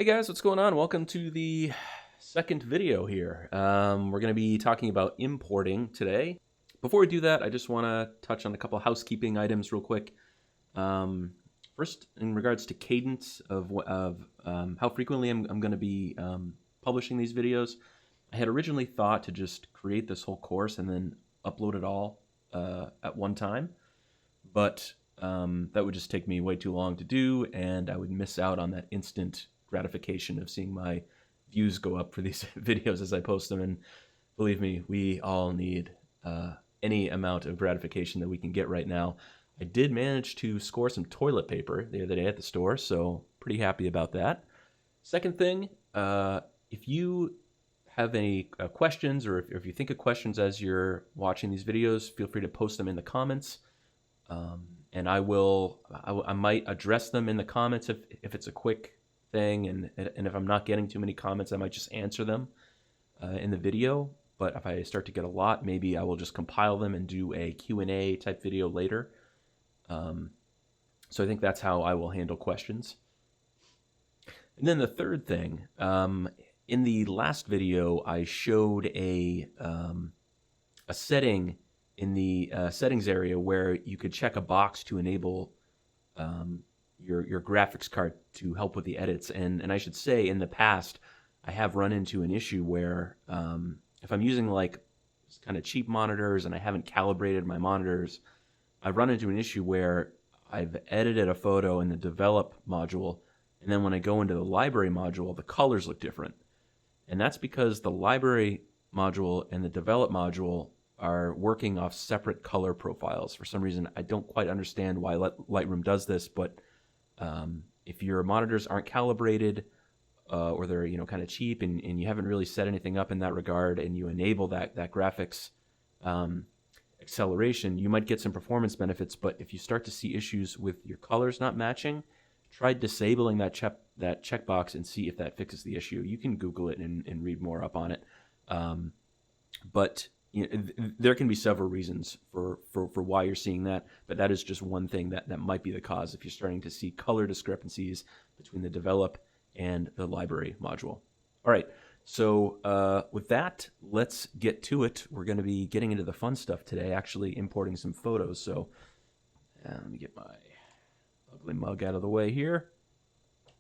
Hey guys, what's going on? Welcome to the second video here. We're going to be talking about importing today. Before we do that, I just want to touch on a couple housekeeping items real quick. First, in regards to cadence of how frequently I'm going to be publishing these videos, I had originally thought to just create this whole course and then upload it all at one time, but that would just take me way too long to do, and I would miss out on that instant gratification of seeing my views go up for these videos as I post them. And believe me, we all need any amount of gratification that we can get right now. I did manage to score some toilet paper the other day at the store, so pretty happy about that. Second thing, if you have any questions, or if you think of questions as you're watching these videos, feel free to post them in the comments. And I might address them in the comments if it's a quick thing, and if I'm not getting too many comments, I might just answer them in the video. But if I start to get a lot, maybe I will just compile them and do a Q&A type video later. So I think that's how I will handle questions. And then the third thing, in the last video, I showed a setting in the settings area where you could check a box to enable your graphics card to help with the edits. And I should say, in the past, I have run into an issue where if I'm using like kind of cheap monitors and I haven't calibrated my monitors, I've run into an issue where I've edited a photo in the develop module, and then when I go into the library module, the colors look different. And that's because the library module and the develop module are working off separate color profiles. For some reason, I don't quite understand why Lightroom does this, but if your monitors aren't calibrated or they're kind of cheap and you haven't really set anything up in that regard, and you enable that graphics acceleration, you might get some performance benefits. But if you start to see issues with your colors not matching, try disabling that checkbox and see if that fixes the issue. You can Google it and read more up on it. But there can be several reasons for why you're seeing that, but that is just one thing that might be the cause if you're starting to see color discrepancies between the develop and the library module. All right, so with that, let's get to it. We're going to be getting into the fun stuff today, actually importing some photos. So let me get my ugly mug out of the way here.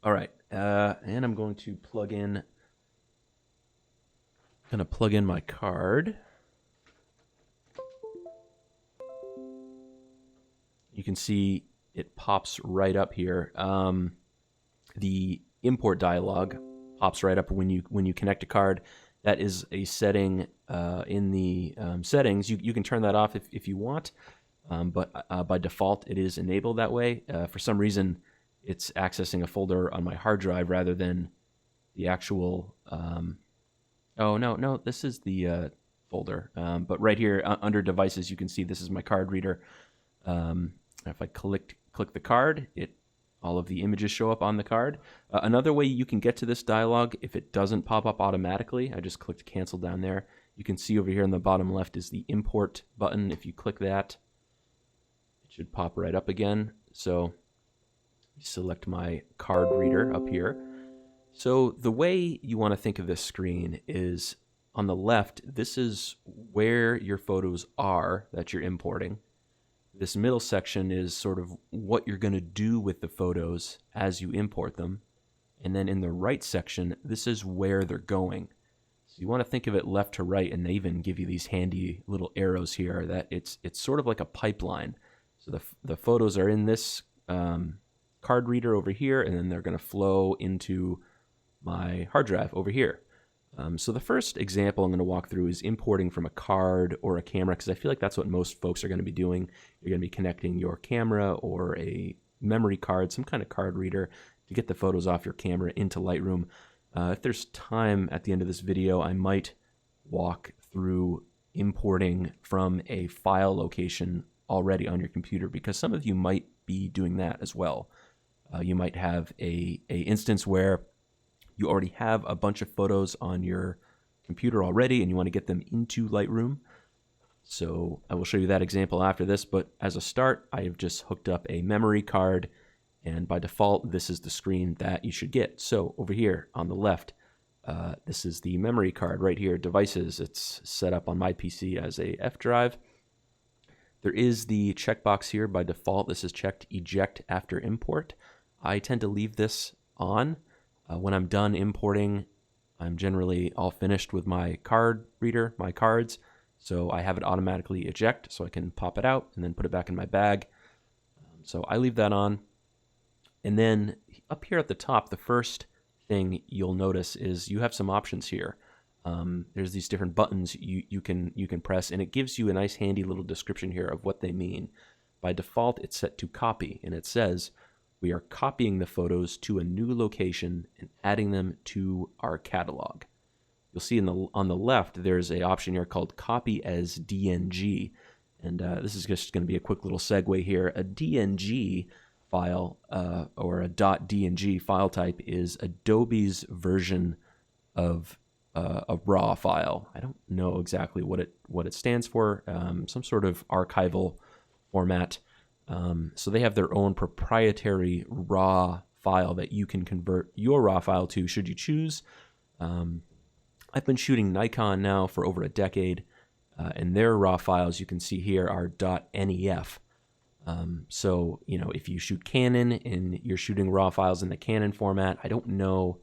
All right, and I'm going to plug in my card. You can see it pops right up here. The import dialog pops right up when you connect a card. That is a setting in the settings. You can turn that off if you want, but by default it is enabled that way. For some reason, it's accessing a folder on my hard drive rather than the actual. Oh no, this is the folder. But right here under devices, you can see this is my card reader. If I click the card, all of the images show up on the card. Another way you can get to this dialog, if it doesn't pop up automatically, I just clicked cancel down there. You can see over here on the bottom left is the import button. If you click that, it should pop right up again. So select my card reader up here. So the way you want to think of this screen is on the left, this is where your photos are that you're importing. This middle section is sort of what you're going to do with the photos as you import them. And then in the right section, this is where they're going. So you want to think of it left to right, and they even give you these handy little arrows here that it's sort of like a pipeline. So the photos are in this card reader over here, and then they're going to flow into my hard drive over here. So the first example I'm going to walk through is importing from a card or a camera, because I feel like that's what most folks are going to be doing. You're going to be connecting your camera or a memory card, some kind of card reader, to get the photos off your camera into Lightroom. If there's time at the end of this video, I might walk through importing from a file location already on your computer, because some of you might be doing that as well. You might have a instance where you already have a bunch of photos on your computer already and you want to get them into Lightroom. So I will show you that example after this, but as a start, I have just hooked up a memory card And by default, this is the screen that you should get. So over here on the left, this is the memory card right here, devices. It's set up on my PC as a F drive. There is the checkbox here by default. This is checked eject after import. I tend to leave this on. When I'm done importing, I'm generally all finished with my card reader, my cards. So I have it automatically eject so I can pop it out and then put it back in my bag. So I leave that on. And then up here at the top, the first thing you'll notice is you have some options here. There's these different buttons you can press, and it gives you a nice handy little description here of what they mean. By default, it's set to copy, and it says we are copying the photos to a new location and adding them to our catalog. You'll see on the left there's an option here called copy as DNG, and this is just going to be a quick little segue here. A DNG file or a .dng file type is Adobe's version of a RAW file. I don't know exactly what it stands for. Some sort of archival format. So they have their own proprietary RAW file that you can convert your RAW file to should you choose. I've been shooting Nikon now for over a decade, and their RAW files you can see here are .nef. So, you know, if you shoot Canon and you're shooting RAW files in the Canon format, I don't know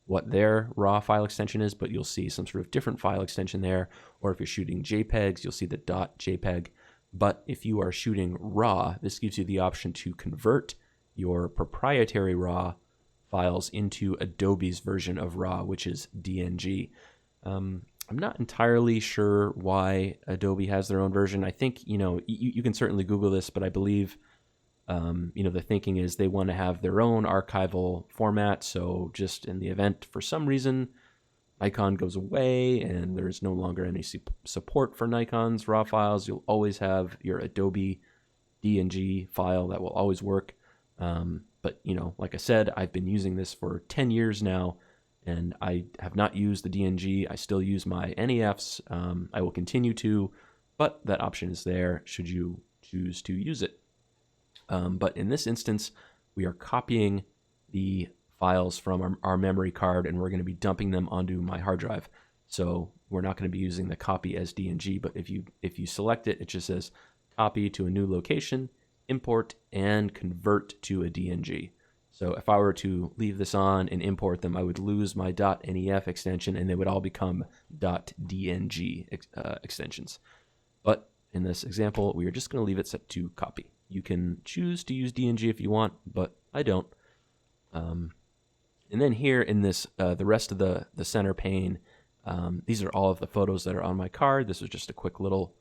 what their RAW file extension is, but you'll see some sort of different file extension there. Or if you're shooting JPEGs, you'll see the .jpeg. But if you are shooting RAW, this gives you the option to convert your proprietary RAW files into Adobe's version of RAW, which is DNG. I'm not entirely sure why Adobe has their own version. I think, you know, you can certainly Google this, but I believe, you know, the thinking is they want to have their own archival format. So just in the event, for some reason, Nikon goes away and there's no longer any support for Nikon's RAW files, you'll always have your Adobe DNG file that will always work. But, you know, like I said, I've been using this for 10 years now, and I have not used the DNG. I still use my NEFs. I will continue to, but that option is there should you choose to use it. But in this instance, we are copying the files from our memory card, and we're going to be dumping them onto my hard drive. So we're not going to be using the copy as DNG, but if you select it, it just says copy to a new location, import, and convert to a DNG. So if I were to leave this on and import them, I would lose my .nef extension, and they would all become .dng extensions. But in this example, we are just going to leave it set to copy. You can choose to use DNG if you want, but I don't. And then here in this, the rest of the center pane, these are all of the photos that are on my card. This was just a quick little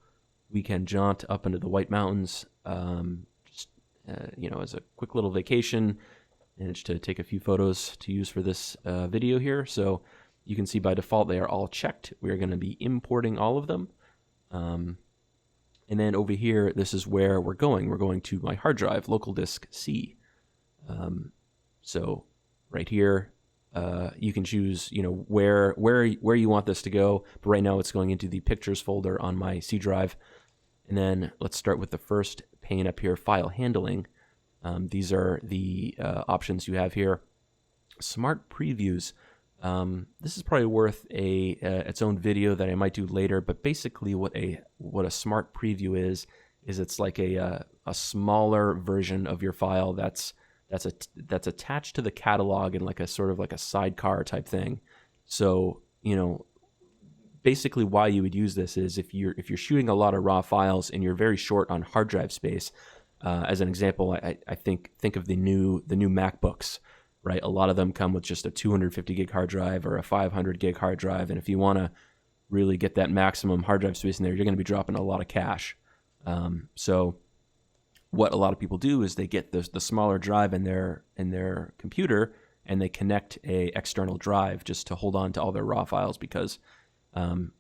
weekend jaunt up into the White Mountains, you know, as a quick little vacation. Managed to take a few photos to use for this video here. So you can see by default they are all checked. We are going to be importing all of them. And then over here, this is where we're going. We're going to my hard drive, local disk C. So right here, you can choose, you know, where you want this to go. But right now, it's going into the pictures folder on my C drive. And then let's start with the first pane up here, file handling. These are the options you have here. Smart previews. This is probably worth its own video that I might do later. But basically, what a smart preview is it's like a smaller version of your file that's attached to the catalog in like a sort of like a sidecar type thing. So, you know, basically why you would use this is if you're shooting a lot of raw files and you're very short on hard drive space. As an example, I think of the new MacBooks, right? A lot of them come with just a 250 gig hard drive or a 500 gig hard drive, and if you want to really get that maximum hard drive space in there, you're going to be dropping a lot of cache. So what a lot of people do is they get the smaller drive in their computer and they connect a external drive just to hold on to all their raw files, because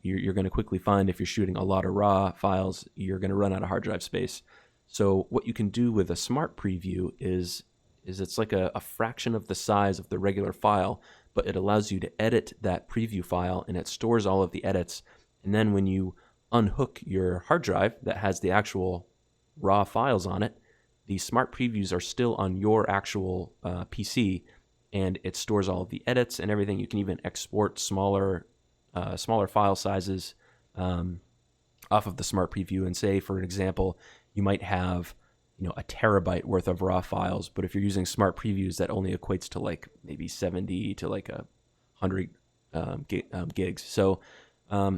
you're going to quickly find if you're shooting a lot of raw files, you're going to run out of hard drive space. So what you can do with a smart preview is it's like a fraction of the size of the regular file, but it allows you to edit that preview file, and it stores all of the edits. And then when you unhook your hard drive that has the actual raw files on it, the smart previews are still on your actual PC, and it stores all of the edits and everything. You can even export smaller file sizes off of the smart preview. And say, for an example, you might have a terabyte worth of raw files, but if you're using smart previews, that only equates to like maybe 70 to like 100 gigs. So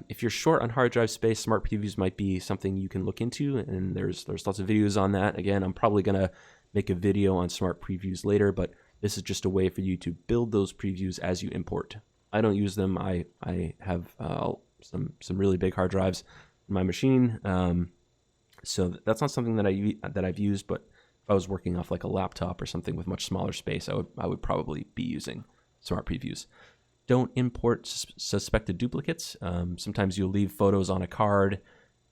if you're short on hard drive space, smart previews might be something you can look into, and there's lots of videos on that. Again, I'm probably gonna make a video on smart previews later, but this is just a way for you to build those previews as you import. I don't use them. I have some really big hard drives in my machine, so that's not something that I've used. But if I was working off like a laptop or something with much smaller space, I would probably be using smart previews. Don't import suspected duplicates. Sometimes you'll leave photos on a card,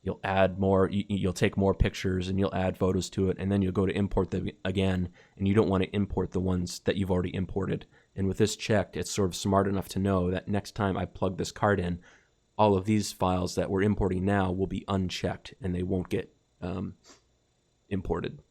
you'll add more, you'll take more pictures and you'll add photos to it, and then you'll go to import them again, and you don't want to import the ones that you've already imported. And with this checked, it's sort of smart enough to know that next time I plug this card in, all of these files that we're importing now will be unchecked and they won't get imported.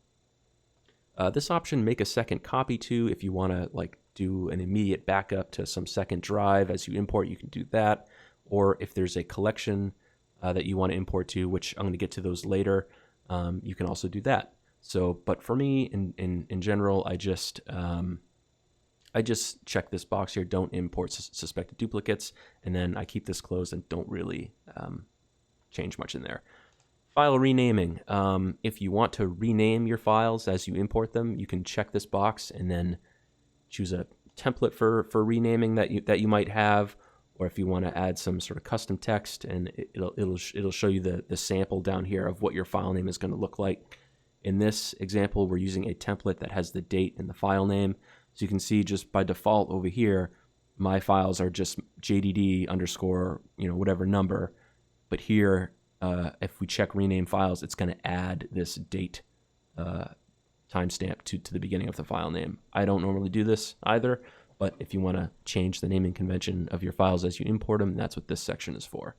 This option, make a second copy to, if you want to like do an immediate backup to some second drive as you import, you can do that. Or if there's a collection that you want to import to, which I'm going to get to those later, you can also do that. So, but for me, in general, I just check this box here, don't import suspected duplicates, and then I keep this closed and don't really change much in there. File renaming. If you want to rename your files as you import them, you can check this box and then choose a template for renaming that you might have, or if you want to add some sort of custom text, and it'll show you the sample down here of what your file name is going to look like. In this example, we're using a template that has the date and the file name. So you can see just by default over here, my files are just JDD underscore whatever number, but here if we check rename files, it's going to add this date timestamp to the beginning of the file name. I don't normally do this either, but if you want to change the naming convention of your files as you import them, that's what this section is for.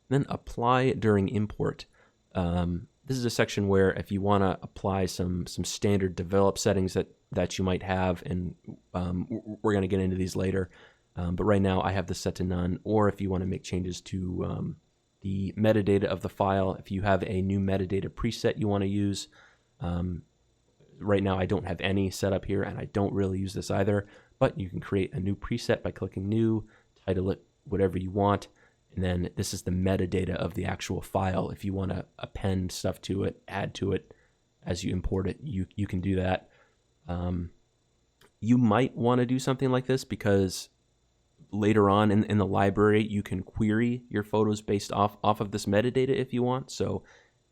Then apply during import. This is a section where if you want to apply some standard develop settings that you might have, and we're going to get into these later, but right now I have this set to none. Or if you want to make changes to the metadata of the file, if you have a new metadata preset you want to use. Right now I don't have any set up here, and I don't really use this either, but you can create a new preset by clicking new, title it whatever you want, and then this is the metadata of the actual file. If you want to append stuff to it, add to it as you import it, you can do that. You might want to do something like this because later on in the library you can query your photos based off of this metadata if you want. So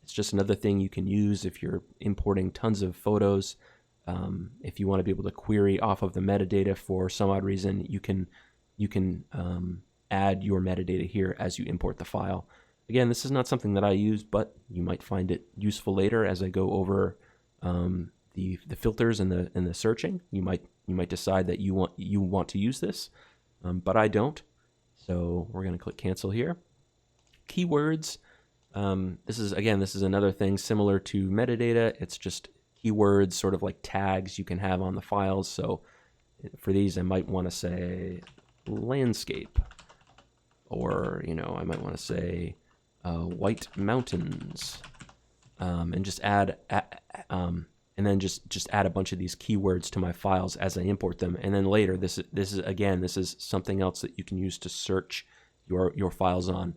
it's just another thing you can use if you're importing tons of photos. If you want to be able to query off of the metadata for some odd reason, you can add your metadata here as you import the file. Again, this is not something that I use, but you might find it useful later as I go over the filters and the searching. You might decide that you want to use this, but I don't. So we're going to click cancel here. Keywords. This is another thing similar to metadata. It's just keywords, sort of like tags you can have on the files. So for these, I might want to say landscape, or I might want to say white mountains, and just add and then just add a bunch of these keywords to my files as I import them. And then later, this is something else that you can use to search your files on.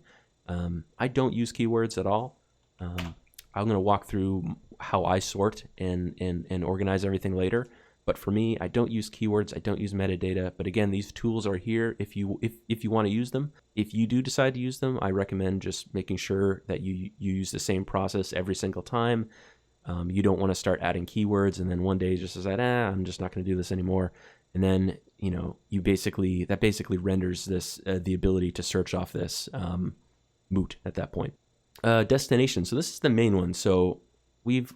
I don't use keywords at all. I'm going to walk through how I sort and organize everything later. But for me, I don't use keywords. I don't use metadata. But again, these tools are here if you want to use them. If you do decide to use them, I recommend just making sure that you use the same process every single time. You don't want to start adding keywords and then one day just decide, I'm just not going to do this anymore. And then that basically renders this the ability to search off this moot at that point. Destination. So this is the main one. So we've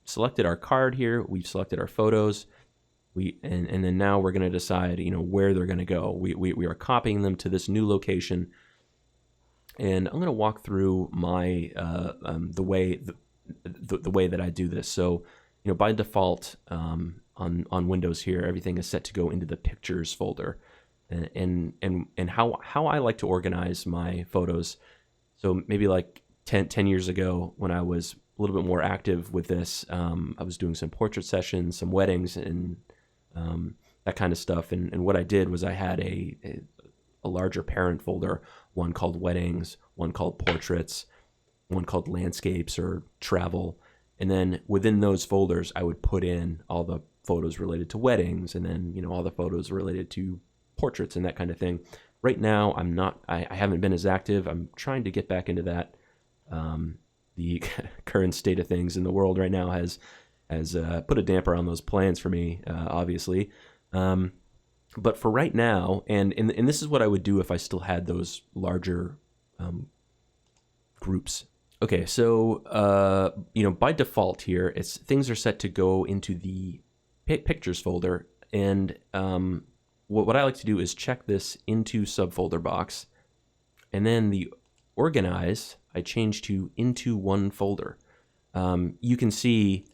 selected our card here. We've selected our photos. And then now we're going to decide where they're going to go. We are copying them to this new location. And I'm going to walk through my the way the way that I do this. So, by default, on Windows here, everything is set to go into the Pictures folder, and how I like to organize my photos. So maybe like 10 years ago, when I was a little bit more active with this, I was doing some portrait sessions, some weddings, and that kind of stuff. And what I did was I had a larger parent folder, one called Weddings, one called Portraits, one called Landscapes or Travel. And then within those folders, I would put in all the photos related to weddings, and then all the photos related to portraits and that kind of thing. Right now, I haven't been as active. I'm trying to get back into that. The current state of things in the world right now has put a damper on those plans for me, obviously. But for right now, and this is what I would do if I still had those larger groups. Okay, so by default here, things are set to go into the Pictures folder, and what I like to do is check this into subfolder box, and then the organize I change to into one folder. You can see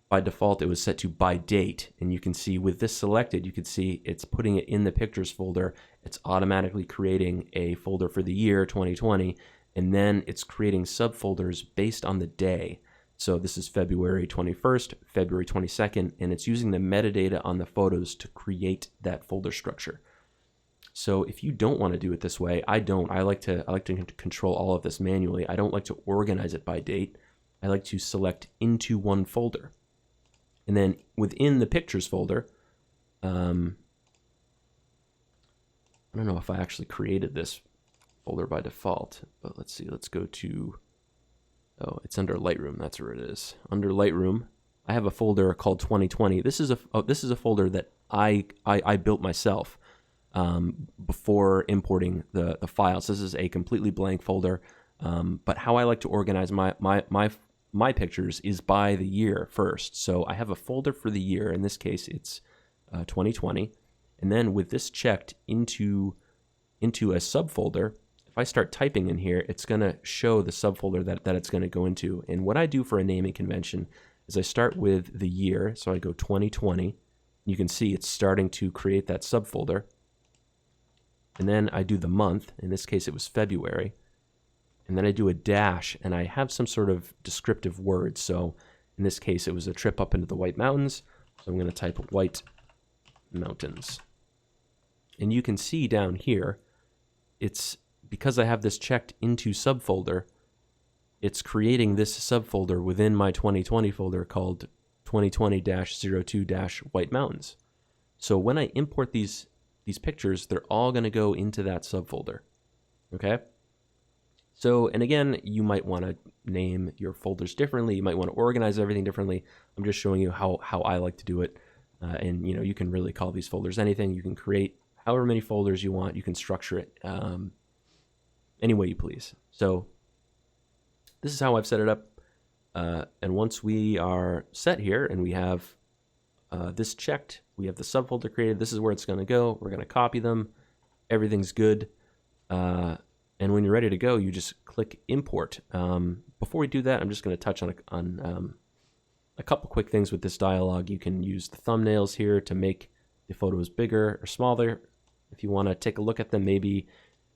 by default it was set to by date, and you can see with this selected, you can see it's putting it in the Pictures folder. It's automatically creating a folder for the year 2020, and then it's creating subfolders based on the day. So this is February 21st, February 22nd, and it's using the metadata on the photos to create that folder structure. So if you don't want to do it this way, I don't. I like to control all of this manually. I don't like to organize it by date. I like to select into one folder. And then within the Pictures folder, I don't know if I actually created this folder by default, but let's see. Let's go to, it's under Lightroom. That's where it is. Under Lightroom, I have a folder called 2020. This is a folder that I built myself before importing the files. This is a completely blank folder, but how I like to organize my pictures is by the year first. So I have a folder for the year. In this case, it's 2020, and then with this checked into a subfolder, if I start typing in here, it's going to show the subfolder that it's going to go into. And what I do for a naming convention is I start with the year. So I go 2020. You can see it's starting to create that subfolder. And then I do the month. In this case, it was February. And then I do a dash, and I have some sort of descriptive word. So in this case, it was a trip up into the White Mountains. So I'm going to type White Mountains. And you can see down here, it's because I have this checked into subfolder, it's creating this subfolder within my 2020 folder called 2020-02-White Mountains. So when I import these pictures, they're all going to go into that subfolder. Okay? So, and again, you might want to name your folders differently. You might want to organize everything differently. I'm just showing you how I like to do it. And you can really call these folders anything. You can create however many folders you want. You can structure it any way you please. So this is how I've set it up. And once we are set here and we have this checked, we have the subfolder created, this is where it's going to go. We're going to copy them. Everything's good. And when you're ready to go, you just click import. Before we do that, I'm just going to touch on a couple quick things with this dialog. You can use the thumbnails here to make the photos bigger or smaller. If you want to take a look at them, maybe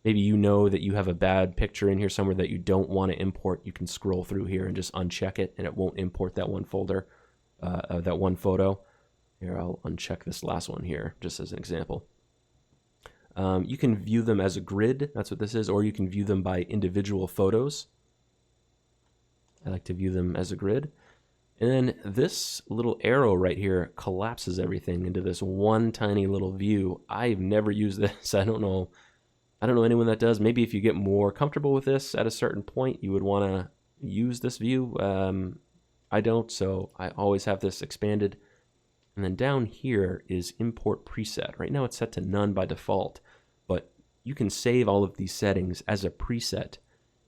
you know that you have a bad picture in here somewhere that you don't want to import. You can scroll through here and just uncheck it, and it won't import that one folder, that one photo. Here, I'll uncheck this last one here, just as an example. You can view them as a grid. That's what this is, or you can view them by individual photos. I like to view them as a grid. And then this little arrow right here collapses everything into this one tiny little view. I've never used this. I don't know anyone that does. Maybe if you get more comfortable with this at a certain point, you would want to use this view. I don't, so I always have this expanded. And then down here is import preset. Right now it's set to none by default, but you can save all of these settings as a preset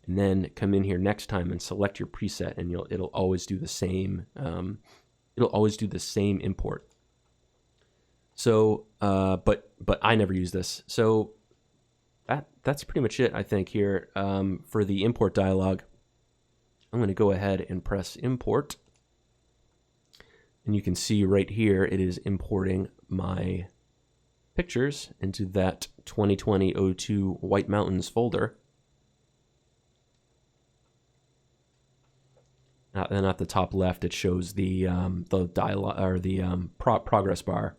and then come in here next time and select your preset, and it'll always do the same. It'll always do the same import. So, but I never use this. So that's pretty much it, I think, here for the import dialog. I'm going to go ahead and press import. And you can see right here, it is importing my pictures into that 2020-02 White Mountains folder. And at the top left, it shows the dialog or the progress bar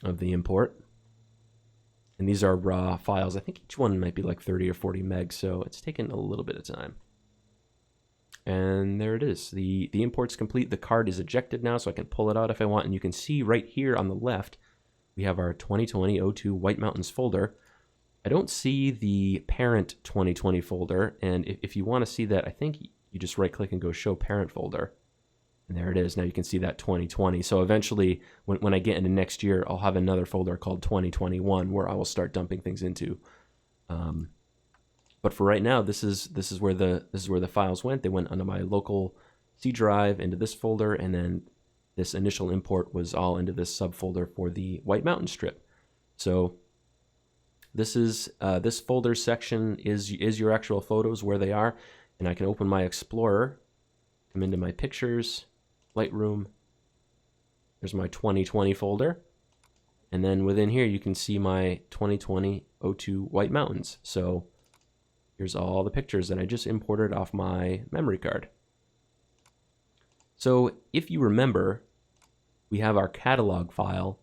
of the import. And these are raw files. I think each one might be like 30 or 40 megs, so it's taken a little bit of time. And there it is. The import's complete. The card is ejected now, so I can pull it out if I want. And you can see right here on the left, we have our 2020-02 White Mountains folder. I don't see the parent 2020 folder, and if you want to see that, I think you just right-click and go Show Parent Folder. And there it is. Now you can see that 2020. So eventually, when I get into next year, I'll have another folder called 2021 where I will start dumping things into. But for right now, this is where the files went. They went onto my local C drive into this folder, and then this initial import was all into this subfolder for the White Mountain strip. So this is this folder section is your actual photos where they are, and I can open my Explorer, come into my pictures, Lightroom. There's my 2020 folder, and then within here you can see my 2020-02 White Mountains. So here's all the pictures that I just imported off my memory card. So if you remember, we have our catalog file.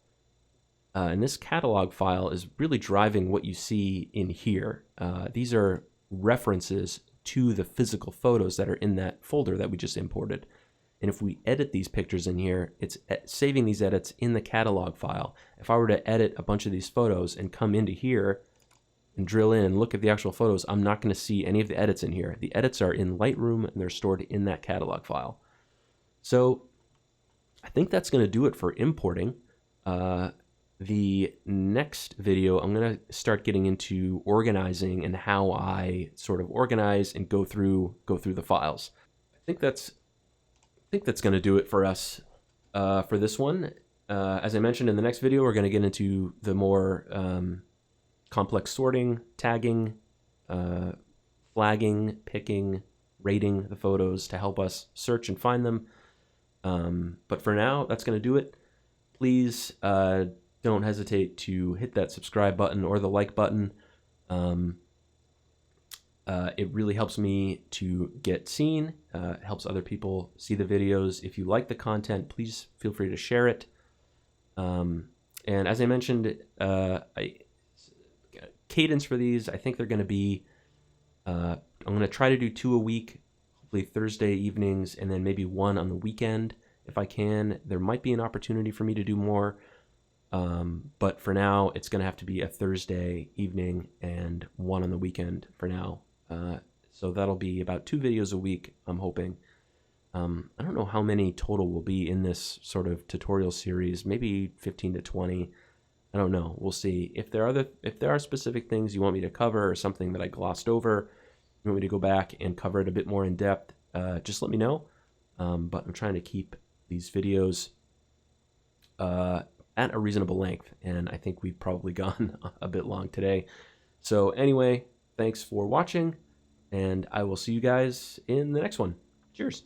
And this catalog file is really driving what you see in here. These are references to the physical photos that are in that folder that we just imported. And if we edit these pictures in here, it's saving these edits in the catalog file. If I were to edit a bunch of these photos and come into here and drill in and look at the actual photos, I'm not going to see any of the edits in here. The edits are in Lightroom and they're stored in that catalog file. So I think that's going to do it for importing. The next video, I'm going to start getting into organizing and how I sort of organize and go through the files. I think that's going to do it for us for this one. As I mentioned, in the next video, we're going to get into the more complex sorting, tagging, flagging, picking, rating the photos to help us search and find them. But for now, that's going to do it. Please don't hesitate to hit that subscribe button or the like button. It really helps me to get seen. It helps other people see the videos. If you like the content, please feel free to share it. And as I mentioned, cadence for these, I think they're going to be, I'm going to try to do 2 a week, hopefully Thursday evenings, and then maybe 1 on the weekend if I can. There might be an opportunity for me to do more. But for now, it's going to have to be a Thursday evening and 1 on the weekend for now. So that'll be about 2 videos a week, I'm hoping. I don't know how many total will be in this sort of tutorial series, maybe 15 to 20. I don't know. We'll see. If there are specific things you want me to cover or something that I glossed over, you want me to go back and cover it a bit more in depth, just let me know. But I'm trying to keep these videos at a reasonable length, and I think we've probably gone a bit long today. So anyway, thanks for watching, and I will see you guys in the next one. Cheers.